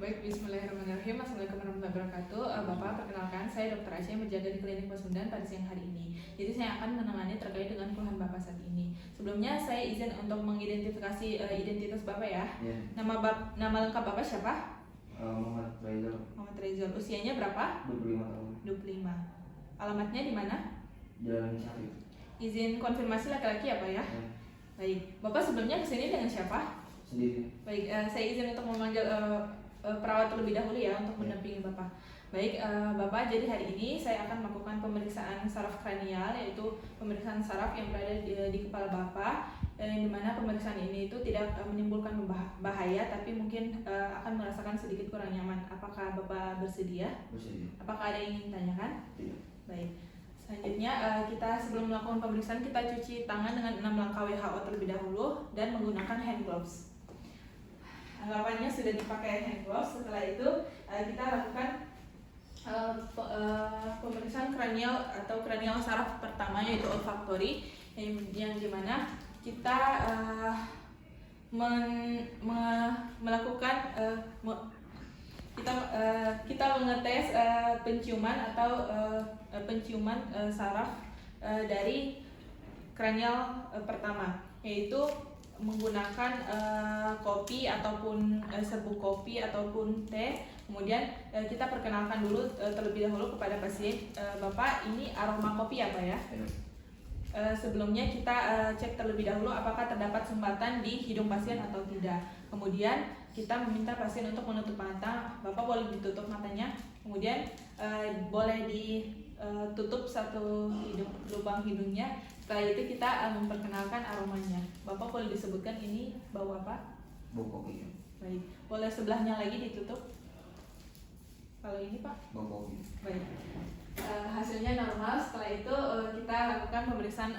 Baik, bismillahirrahmanirrahim. Assalamualaikum warahmatullahi wabarakatuh. Bapak, perkenalkan, saya Dr. Aisyah yang berjaga di Klinik Pasundan pada siang hari ini. Jadi saya akan menemani terkait dengan keluhan Bapak saat ini. Sebelumnya saya izin untuk mengidentifikasi identitas Bapak ya. Nama lengkap Bapak siapa? Muhammad Rizal. Muhammad Rizal. Usianya berapa? 25 tahun. 25. Alamatnya di mana? Jalan Syarif. Izin konfirmasi laki-laki ya Pak ya? Baik. Bapak sebelumnya kesini dengan siapa? Sendiri. Baik, saya izin untuk memanggil perawat terlebih dahulu ya untuk mendampingi Bapak. Baik, Bapak, jadi hari ini saya akan melakukan pemeriksaan saraf kranial, yaitu pemeriksaan saraf yang berada di kepala Bapak, yang dimana pemeriksaan ini itu tidak menimbulkan bahaya, tapi mungkin akan merasakan sedikit kurang nyaman. Apakah Bapak bersedia? Bersedia. Apakah ada yang ingin ditanyakan? Tidak. Baik. Selanjutnya kita sebelum melakukan pemeriksaan kita cuci tangan dengan 6 langkah WHO terlebih dahulu dan menggunakan hand gloves. Anggapannya sudah dipakai hand gloves. Setelah itu kita lakukan pemeriksaan kranial atau kranial saraf pertama, yaitu olfaktori, yang dimana kita melakukan kita mengetes penciuman atau penciuman saraf dari kranial pertama, yaitu menggunakan kopi ataupun serbuk kopi ataupun teh. Kemudian kita perkenalkan dulu terlebih dahulu kepada pasien. Bapak, ini aroma kopi apa ya? Sebelumnya kita cek terlebih dahulu apakah terdapat sumbatan di hidung pasien atau tidak. Kemudian kita meminta pasien untuk menutup mata. Bapak boleh ditutup matanya. Kemudian boleh ditutup satu lubang hidungnya. Setelah itu kita memperkenalkan aromanya. Bapak boleh disebutkan ini bau apa? Bau kopi. Baik. Boleh sebelahnya lagi ditutup. Kalau ini Pak? Bau kopi. Baik. Hasilnya normal. Setelah itu kita lakukan pemeriksaan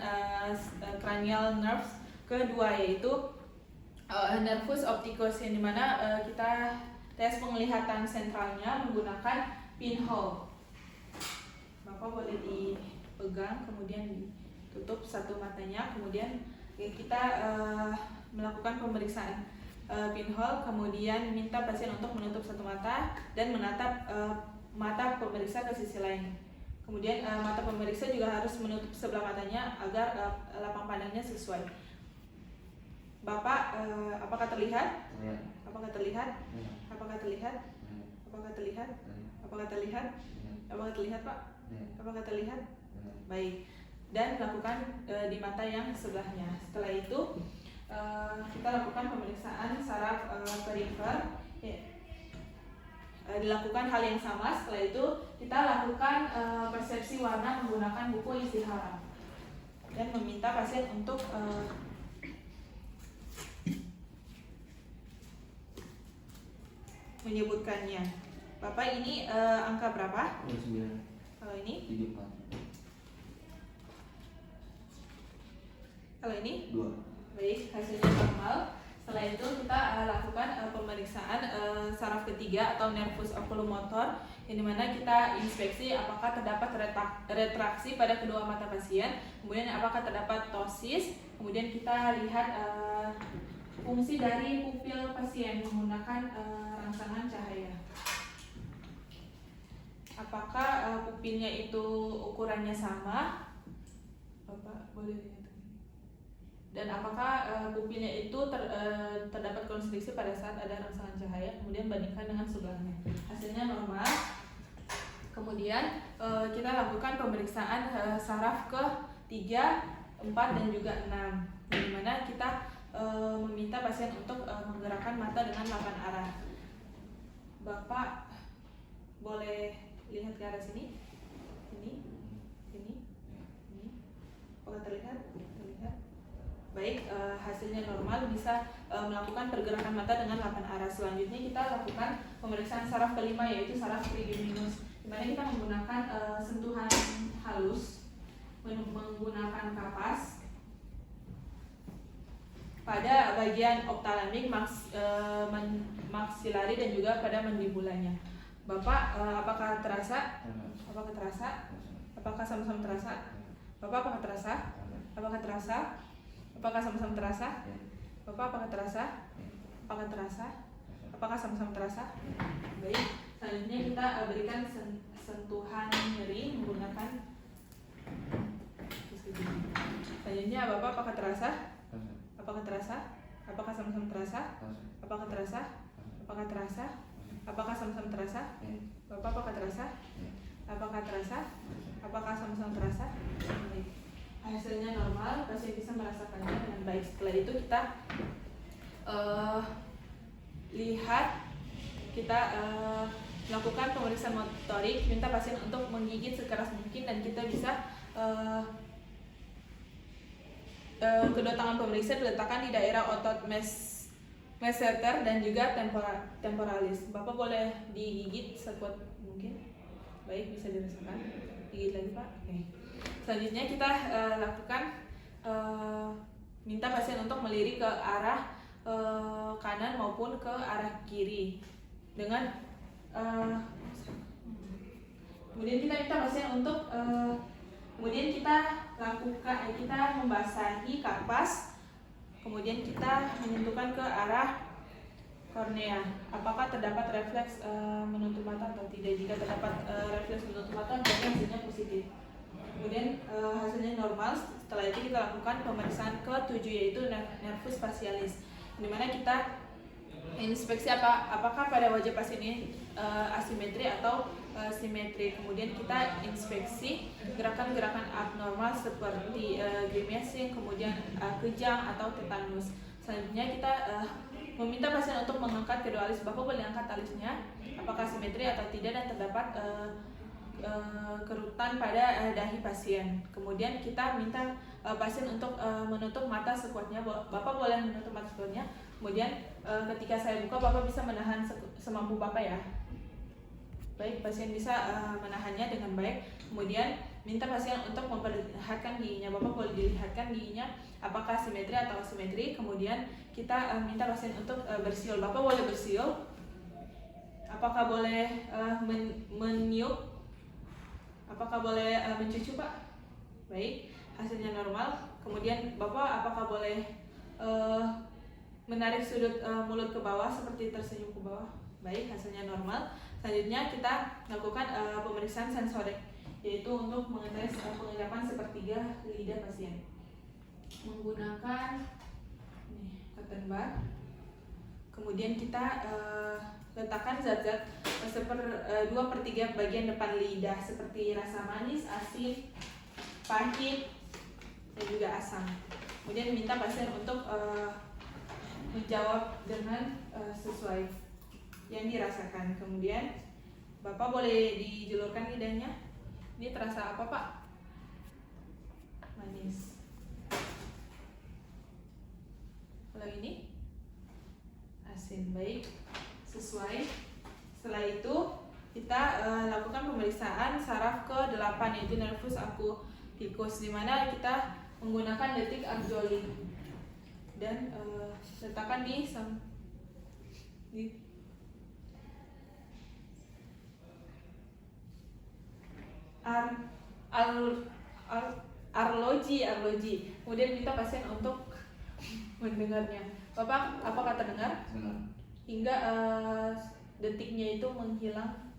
cranial nerves kedua, yaitu nervus opticus, yang dimana kita tes penglihatan sentralnya menggunakan pinhole. Bapak boleh dipegang, kemudian ditutup satu matanya. Kemudian kita melakukan pemeriksaan pinhole, kemudian minta pasien untuk menutup satu mata dan menatap mata pemeriksa ke sisi lain. Kemudian mata pemeriksa juga harus menutup sebelah matanya agar lapang pandangnya sesuai. Bapak, apakah terlihat? Terlihat. Apakah terlihat? Ya. Apakah terlihat? Ya. Apakah terlihat? Ya. Apakah terlihat? Ya. Apakah terlihat Pak? Ya. Apakah terlihat? Ya. Baik. Dan lakukan di mata yang sebelahnya. Setelah itu kita lakukan pemeriksaan saraf perifer. Dilakukan hal yang sama. Setelah itu kita lakukan persepsi warna menggunakan buku istihara dan meminta pasien untuk menyebutkannya. Bapak, ini angka berapa? 29. Kalau ini? 74. Kalau ini? 2. Baik, hasilnya normal. Setelah itu kita lakukan pemeriksaan saraf ketiga atau nervus oculomotor, yang dimana kita inspeksi apakah terdapat retraksi pada kedua mata pasien, kemudian apakah terdapat ptosis, kemudian kita lihat fungsi dari pupil pasien menggunakan rangsangan cahaya. Apakah pupilnya itu ukurannya sama? Bapak boleh lihat. Dan apakah pupilnya itu terdapat konstriksi pada saat ada rangsangan cahaya, kemudian bandingkan dengan sebelahnya. Hasilnya normal. Kemudian kita lakukan pemeriksaan saraf ke 3, 4, dan juga 6, di mana kita meminta pasien untuk menggerakkan mata dengan 8 arah. Bapak boleh lihat ke arah sini. Ini. Apakah terlihat? Terlihat. Baik, hasilnya normal, bisa melakukan pergerakan mata dengan 8 arah. Selanjutnya kita lakukan pemeriksaan saraf kelima, yaitu saraf trigeminus, di mana kita menggunakan sentuhan halus menggunakan kapas pada bagian optalamik, maksilari, dan juga pada mandibulanya. Bapak, apakah terasa? Apakah terasa? Apakah sama-sama terasa? Bapak, apakah terasa? Apakah terasa? Apakah sama-sama terasa? Bapak, apakah terasa? Apakah terasa? Apakah sama-sama terasa? Baik. Selanjutnya kita berikan sentuhan nyeri menggunakan. Selanjutnya Bapak apakah terasa? Apakah terasa? Apakah sama-sama terasa? Apakah terasa? Apakah terasa? Apakah sama-sama terasa? Bapak apakah terasa? Apakah terasa? Apakah sama-sama terasa? Baik. Hasilnya normal, pasien bisa merasakannya dengan baik. Setelah itu kita lihat, kita lakukan pemeriksaan motorik, minta pasien untuk menggigit sekeras mungkin, dan kita bisa kedua tangan pemeriksa diletakkan di daerah otot masseter dan juga temporalis. Bapak boleh digigit sekuat mungkin. Baik, bisa dirasakan. Gigit lagi Pak. Oke. Selanjutnya kita lakukan minta pasien untuk melirik ke arah kanan maupun ke arah kiri dengan kemudian kita minta pasien untuk kemudian kita lakukan kita membasahi kapas, kemudian kita menyentuhkan ke arah kornea. Apakah terdapat refleks menutup mata atau tidak? Jika terdapat refleks menutup mata, berarti hasilnya positif. Kemudian hasilnya normal. Setelah itu kita lakukan pemeriksaan ke-7 yaitu nervus facialis, di mana kita inspeksi apakah pada wajah pasien ini asimetri atau simetri. Kemudian kita inspeksi gerakan-gerakan abnormal seperti grimacing, kemudian kejang atau tetanus. Selanjutnya kita meminta pasien untuk mengangkat kedua alis. Bapak boleh angkat alisnya, apakah simetri atau tidak, dan terdapat kerutan pada dahi pasien. Kemudian kita minta pasien untuk menutup mata sekuatnya. Bapak boleh menutup mata sekuatnya. Kemudian ketika saya buka, Bapak bisa menahan semampu Bapak ya. Baik, pasien bisa menahannya dengan baik. Kemudian minta pasien untuk memperlihatkan giginya. Bapak boleh dilihatkan giginya apakah simetri atau asimetri. Kemudian kita minta pasien untuk bersiul. Bapak boleh bersiul. Apakah boleh meniup? Apakah boleh mencucu Pak? Baik, hasilnya normal. Kemudian Bapak apakah boleh menarik sudut mulut ke bawah seperti tersenyum ke bawah? Baik, hasilnya normal. Selanjutnya kita lakukan pemeriksaan sensorik, yaitu untuk mengetes pengendapan sepertiga lidah pasien menggunakan cotton bud. Kemudian kita letakkan zat-zat 2/3 bagian depan lidah seperti rasa manis, asin, pahit, dan juga asam. Kemudian minta pasien untuk menjawab dengan sesuai yang dirasakan. Kemudian Bapak boleh dijulurkan lidahnya. Ini terasa apa Pak? Manis. Kalau ini asin. Baik, sesuai. Setelah itu kita lakukan pemeriksaan saraf ke-8 yaitu nervus accuticus, di mana kita menggunakan detik Arjoli dan letakkan di arloji. Kemudian minta pasien untuk mendengarnya. Bapak apakah terdengar? Hingga detiknya itu menghilang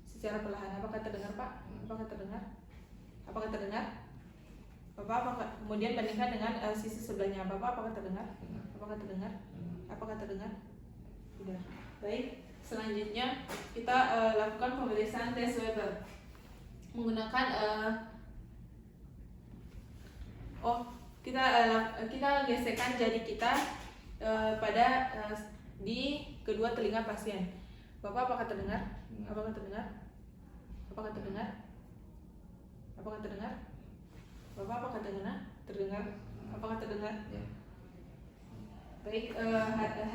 secara perlahan. Apakah terdengar Pak? Apakah terdengar? Apakah terdengar? Bapak apakah? Kemudian bandingkan dengan sisi sebelahnya. Bapak apakah terdengar? Apakah terdengar? Apakah terdengar? Tidak. Baik. Selanjutnya kita lakukan pemeriksaan tes Weber menggunakan kita gesekkan jari kita pada di kedua telinga pasien. Bapak apakah terdengar? Apakah terdengar? Apakah terdengar? Apakah terdengar? Bapak apakah terdengar? Terdengar? Apakah terdengar? Ya. Baik,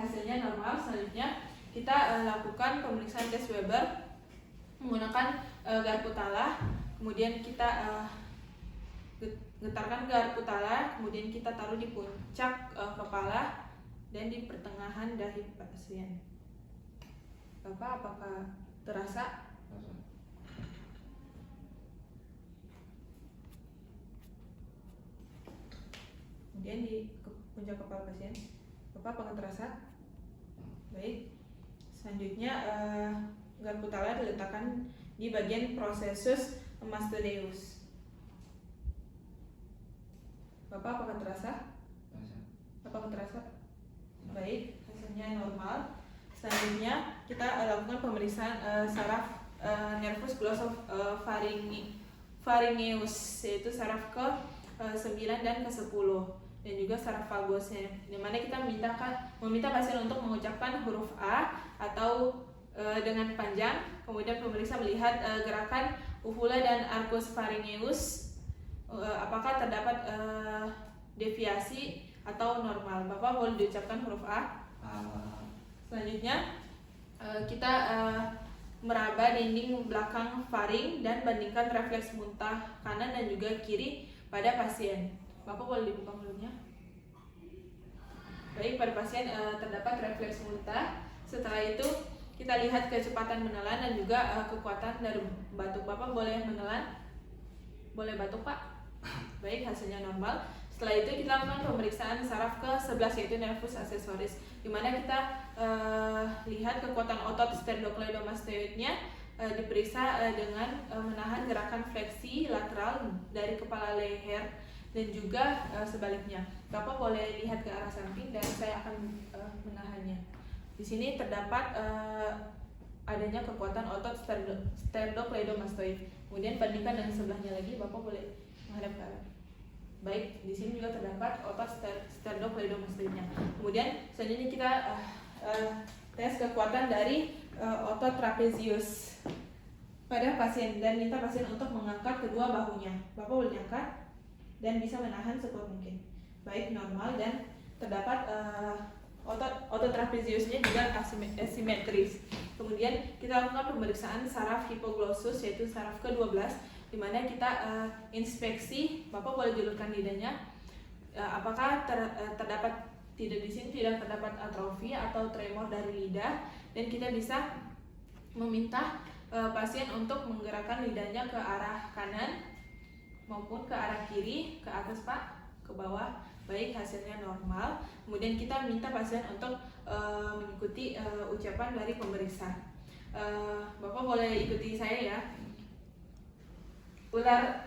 hasilnya normal. Selanjutnya kita lakukan pemeriksaan tes Weber menggunakan garpu tala. Kemudian kita getarkan garpu tala, kemudian kita taruh di puncak kepala dan di pertengahan dahi pasien. Bapak apakah terasa? Kemudian di puncak kepala pasien. Bapak apakah terasa? Baik. Selanjutnya Garputala diletakkan di bagian processus mastoideus. Bapak apakah terasa? Rasa. Apakah terasa? Baik, hasilnya normal. Selanjutnya kita lakukan pemeriksaan saraf nervus glossopharyngeus, yaitu saraf ke 9 dan ke 10, dan juga saraf vagusnya, di mana kita meminta pasien untuk mengucapkan huruf A atau dengan panjang. Kemudian pemeriksa melihat gerakan uvula dan arcus pharyngeus, apakah terdapat deviasi atau normal. Bapak boleh diucapkan huruf A. Selanjutnya kita meraba dinding belakang faring dan bandingkan refleks muntah kanan dan juga kiri pada pasien. Bapak boleh dibuka mulutnya. Baik, pada pasien terdapat refleks muntah. Setelah itu kita lihat kecepatan menelan dan juga kekuatan dari batuk. Bapak boleh menelan? Boleh batuk, Pak? Baik, hasilnya normal. Setelah itu kita lakukan pemeriksaan saraf ke-11, yaitu nervus accessoris, di mana kita lihat kekuatan otot sternocleidomastoidnya diperiksa dengan menahan gerakan fleksi lateral dari kepala leher dan juga sebaliknya. Bapak boleh lihat ke arah samping dan saya akan menahannya. Di sini terdapat adanya kekuatan otot sternocleidomastoid. Kemudian bandingkan dengan sebelahnya lagi, Bapak boleh menghadap ke arah. Baik, di sini juga terdapat otot sternocleidomastoidnya. Kemudian selanjutnya kita tes kekuatan dari otot trapezius pada pasien dan minta pasien untuk mengangkat kedua bahunya. Bapak boleh angkat dan bisa menahan sekuat mungkin. Baik, normal, dan terdapat otot trapeziusnya juga asimetris. Kemudian kita lakukan pemeriksaan saraf hipoglossus, yaitu saraf ke-12, di mana kita inspeksi. Bapak boleh julurkan lidahnya. Apakah terdapat, tidak, di sini tidak terdapat atrofi atau tremor dari lidah, dan kita bisa meminta pasien untuk menggerakkan lidahnya ke arah kanan maupun ke arah kiri, ke atas Pak, ke bawah. Baik, hasilnya normal. Kemudian kita minta pasien untuk mengikuti ucapan dari pemeriksa. Bapak boleh ikuti saya ya. Ular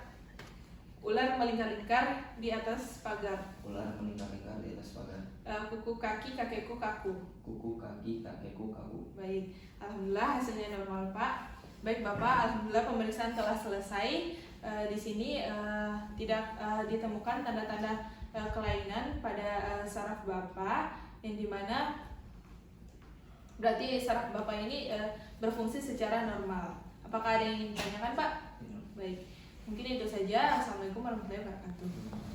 melingkar-lingkar di atas pagar. Ular melingkar-lingkar di atas pagar. Kuku kaki kakekku kaku. Kuku kaki kakekku kaku. Baik, alhamdulillah hasilnya normal Pak. Baik Bapak, alhamdulillah pemeriksaan telah selesai. Di sini tidak ditemukan tanda-tanda kelainan pada saraf Bapak, yang dimana berarti saraf Bapak ini berfungsi secara normal. Apakah ada yang ingin ditanyakan Pak? Baik, mungkin itu saja. Assalamualaikum warahmatullahi wabarakatuh.